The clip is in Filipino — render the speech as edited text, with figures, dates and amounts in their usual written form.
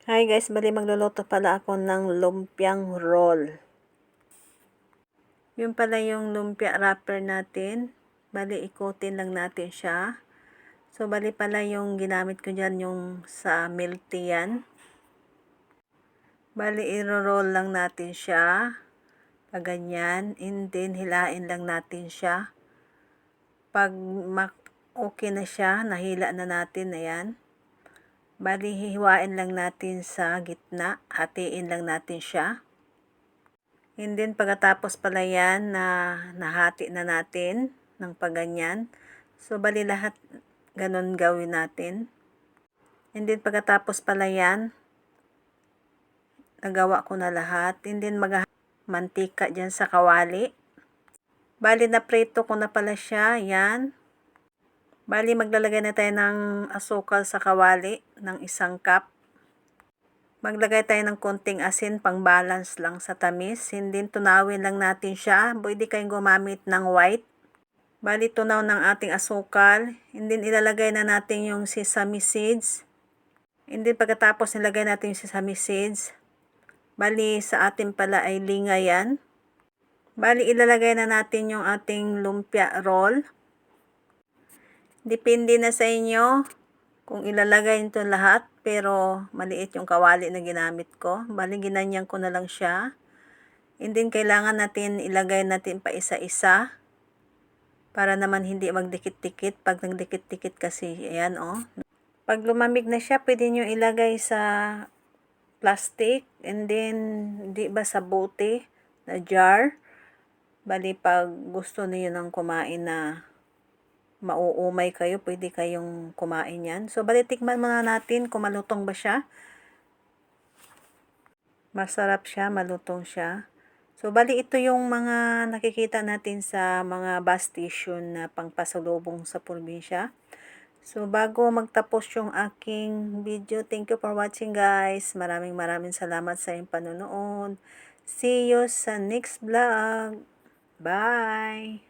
Hi guys, bali magluluto pala ako ng lumpiang roll. Yung pala yung lumpia wrapper natin. Bali ikutin lang natin siya. So bali pala yung ginamit ko dyan yung sa milk tea yan. Bali i-roll lang natin siya. Pag ganyan. And then hilain lang natin siya. Pag okay na siya, nahila na natin. Ayan. Bali, hihiwain lang natin sa gitna. Hatiin lang natin siya. And then, pagkatapos pala yan na nahati na natin ng paganyan. So, bali lahat ganun gawin natin. And then, pagkatapos pala yan, nagawa ko na lahat. And then, mantika dyan sa kawali. Bali, naprito ko na pala siya. Yan. Bali, maglalagay na tayo ng asukal sa kawali ng 1 cup. Maglagay tayo ng konting asin pang balance lang sa tamis. Hindi tunawin lang natin siya. Pwede kayong gumamit ng white. Bali, tunaw ng ating asukal. And then, ilalagay na natin yung sesame seeds. And then, pagkatapos nilagay natin yung sesame seeds, bali, sa atin pala ay linga yan. Bali, ilalagay na natin yung ating lumpia roll. Depende na sa inyo kung ilalagay nito lahat, pero maliit yung kawali na ginamit ko. Bali, ginanyan ko na lang siya. And then, kailangan natin ilagay natin pa isa-isa para naman hindi magdikit-dikit. Pag nagdikit-dikit kasi, ayan oh. Pag lumamig na siya, pwede nyo ilagay sa plastic and then, di ba sa bote na jar. Bali, pag gusto niyo nang kumain na mauumay kayo, pwede kayong kumain yan. So, bali, tikman muna natin kung malutong ba siya. Masarap siya, malutong siya. So, bali, ito yung mga nakikita natin sa mga bus station na pangpasalubong sa probinsya. So, bago magtapos yung aking video, thank you for watching guys. Maraming salamat sa inyong panonood. See you sa next vlog. Bye!